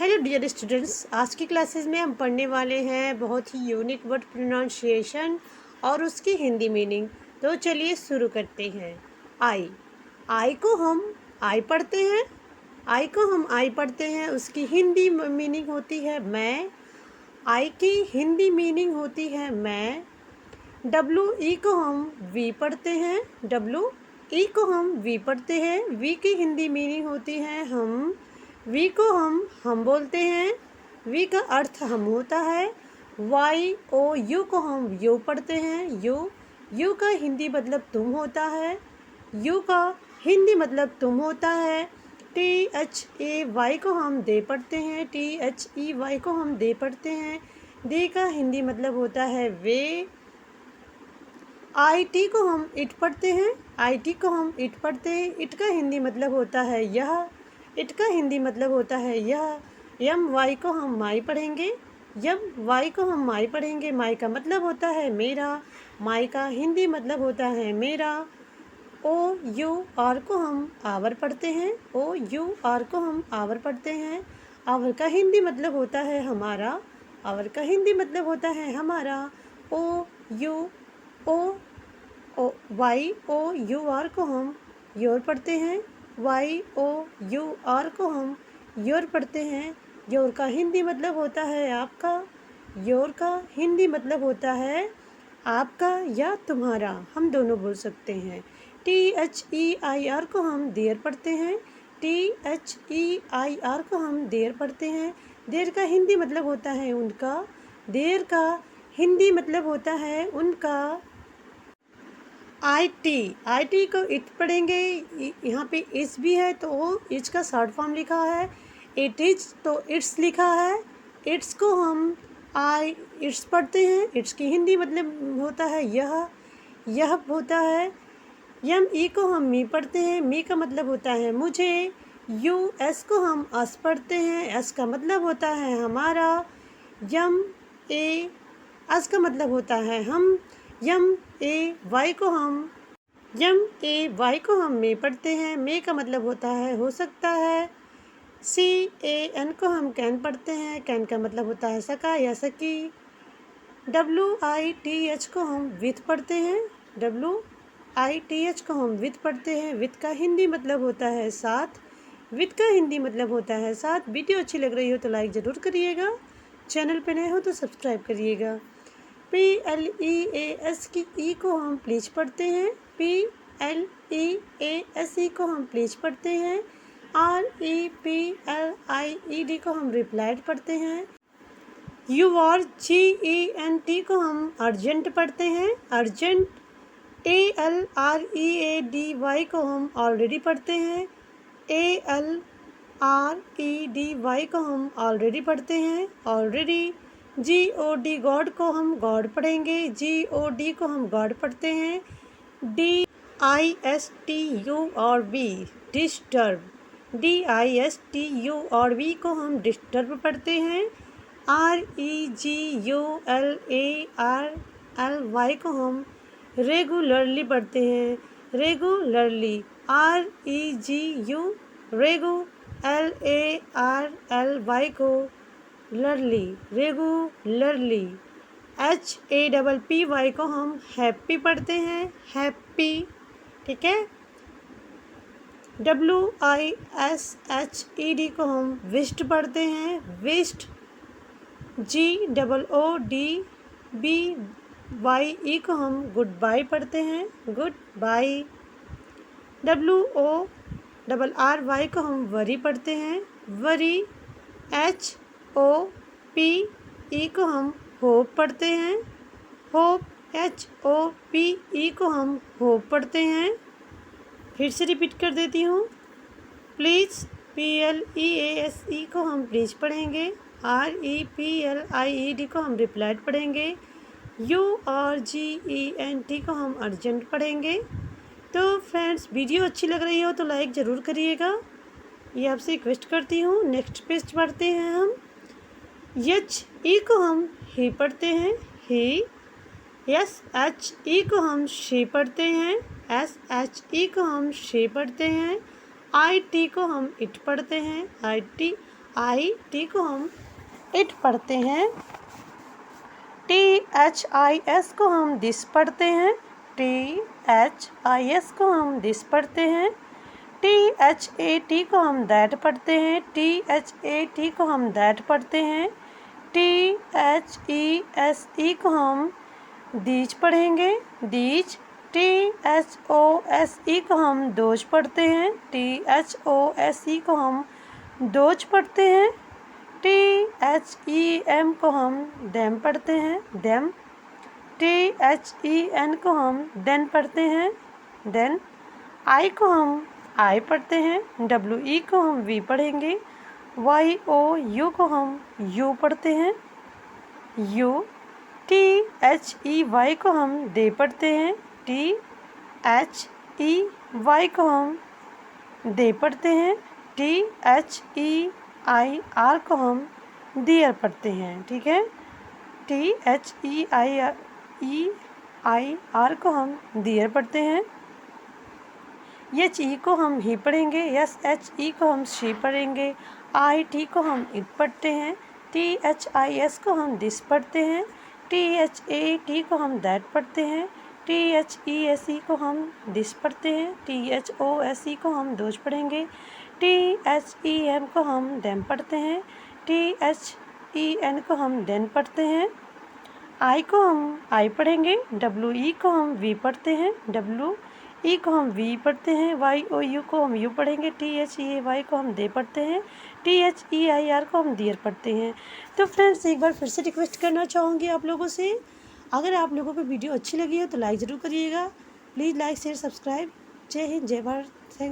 Hello dear students, आज की classes में हम पढ़ने वाले हैं बहुत ही यूनिक वर्ड प्रोनाउंसिएशन और उसकी हिंदी मीनिंग। तो चलिए शुरू करते हैं। आई आई को हम आई पढ़ते हैं। आई को हम आई पढ़ते हैं, उसकी हिंदी मीनिंग होती है मैं। आई की हिंदी मीनिंग होती है मैं। डब्लू ई को हम वी पढ़ते हैं। डब्लू ई को हम वी पढ़ते हैं। वी की हिंदी मीनिंग होती है हम। वी को हम बोलते हैं। वी का अर्थ हम होता है। वाई ओ यू को हम यू पढ़ते हैं। यू का हिंदी मतलब तुम होता है। यू का हिंदी मतलब तुम होता है। टी एच ए वाई को हम दे पढ़ते हैं। टी एच ई वाई को हम दे पढ़ते हैं। दे का हिंदी मतलब होता है वे। आई टी को हम इट पढ़ते हैं। आई टी को हम इट पढ़ते हैं। इट का हिंदी मतलब होता है यह। इट का हिंदी मतलब होता है यह। यम वाई को हम माई पढ़ेंगे। यम वाई को हम माई पढ़ेंगे। माई का मतलब होता है मेरा। माई का हिंदी मतलब होता है मेरा। ओ यू आर को हम आवर पढ़ते हैं। ओ यू आर को हम आवर पढ़ते हैं। आवर का हिंदी मतलब होता है हमारा। आवर का हिंदी मतलब होता है हमारा। O U O Y O U R को हम योर पढ़ते हैं। वाई ओ यू आर को हम योर पढ़ते हैं। योर का हिंदी मतलब होता है आपका। योर का हिंदी मतलब होता है आपका या तुम्हारा, हम दोनों बोल सकते हैं। T H E I R को हम देयर पढ़ते हैं। T H E I R को हम देयर पढ़ते हैं। देयर का हिंदी मतलब होता है उनका। देयर का हिंदी मतलब होता है उनका। आई टी को इट पढ़ेंगे। यहाँ पे इस भी है तो इट्स का शॉर्ट फॉर्म लिखा है। इट इज तो इट्स लिखा है। इट्स को हम आई इट्स पढ़ते हैं। इट्स की हिंदी मतलब होता है यह होता है। यम ई को हम मी पढ़ते हैं। मी का मतलब होता है मुझे। यू एस को हम अस पढ़ते हैं। एस का मतलब होता है हमारा। यम ए अस का मतलब होता है हम। यम ए वाई को मे पढ़ते हैं। मे का मतलब होता है हो सकता है। सी ए एन को हम कैन पढ़ते हैं। कैन का मतलब होता है सका या सकी। डब्लू आई टी एच को हम विथ पढ़ते हैं। डब्लू आई टी एच को हम विथ पढ़ते हैं। विथ का हिंदी मतलब होता है साथ। विथ का हिंदी मतलब होता है साथ। वीडियो अच्छी लग रही हो तो लाइक ज़रूर करिएगा। चैनल पे नए हो तो सब्सक्राइब करिएगा। P L E A S की ई को हम प्लीज पढ़ते हैं। P L E A S E को हम प्लीज पढ़ते हैं। R E P L I E D को हम रिप्लाइड पढ़ते हैं। U R G E N T को हम अर्जेंट पढ़ते हैं। Urgent A L R E A D Y को हम ऑलरेडी पढ़ते हैं। A L R E D Y को हम ऑलरेडी पढ़ते हैं ऑलरेडी। जी ओ डी गॉड को हम गॉड पढ़ेंगे। जी ओ डी को हम गॉड पढ़ते हैं। D I S T U R V disturb. D I S T U R V को हम डिस्टर्ब पढ़ते हैं। R E G U L A R L Y को हम रेगुलरली पढ़ते हैं। Regularly R E G U रेगू L A R L Y को लरली regularly. H A double P Y को हम हैप्पी पढ़ते हैं हैप्पी। ठीक है। W I S H E D को हम विश्ड पढ़ते हैं wished. G double O D B Y E को हम गुड बाय पढ़ते हैं good bye. W O double R Y को हम वरी पढ़ते हैं worry. H O P E को हम होप पढ़ते हैं hope. H O P E को हम होप पढ़ते हैं। फिर से रिपीट कर देती हूँ। Please P L E A S E को हम प्लीज़ पढ़ेंगे। R E P L I E D को हम रिप्लाइड पढ़ेंगे। U R G E N T को हम अर्जेंट पढ़ेंगे। तो फ्रेंड्स, वीडियो अच्छी लग रही हो तो लाइक ज़रूर करिएगा, ये आपसे रिक्वेस्ट करती हूँ। नेक्स्ट पेज पढ़ते हैं हम। एच ई को हम ही पढ़ते हैं ही। एस एच ई को हम शी पढ़ते हैं एस एच ई को हम शी पढ़ते हैं। आई टी को हम इट पढ़ते हैं आई टी को हम इट पढ़ते हैं। THIS को हम दिस पढ़ते हैं। THIS को हम दिस पढ़ते हैं। THAT को हम दैट पढ़ते हैं। THAT को हम दैट पढ़ते हैं। THESE को हम दीज पढ़ेंगे, दीज। THOSE को हम दोज पढ़ते हैं। THOSE को हम दोज पढ़ते हैं। THEM को हम देम पढ़ते हैं, देम। THEN को हम देन पढ़ते हैं, देन। आई को हम आई पढ़ते हैं। WE को हम वी पढ़ेंगे। YOU को हम यू पढ़ते हैं, यू। THEY को हम दे पढ़ते हैं। THEY को हम दे पढ़ते हैं। THEIR को हम दियर पढ़ते हैं। ठीक है, THEIR को हम दियर पढ़ते हैं। HE को हम ही पढ़ेंगे। SHE को हम शी पढ़ेंगे। IT को हम इट पढ़ते हैं। THIS को हम दिस पढ़ते हैं। THAT को हम दैट पढ़ते हैं। THESE को हम दिस पढ़ते हैं। THOSE को हम दोज पढ़ेंगे। THEM को हम देम पढ़ते हैं। THEN को हम देन पढ़ते हैं। आई को हम आई पढ़ेंगे। WE को हम वी पढ़ते हैं। WE को हम वी पढ़ते हैं। YOU को हम यू पढ़ेंगे। THEY को हम दे पढ़ते हैं। THEIR को हम दियर पढ़ते हैं। तो फ्रेंड्स, एक बार फिर से रिक्वेस्ट करना चाहूँगी आप लोगों से, अगर आप लोगों को वीडियो अच्छी लगी हो तो लाइक ज़रूर करिएगा। Please like share subscribe. जय हिंद, जय भारत। थैंक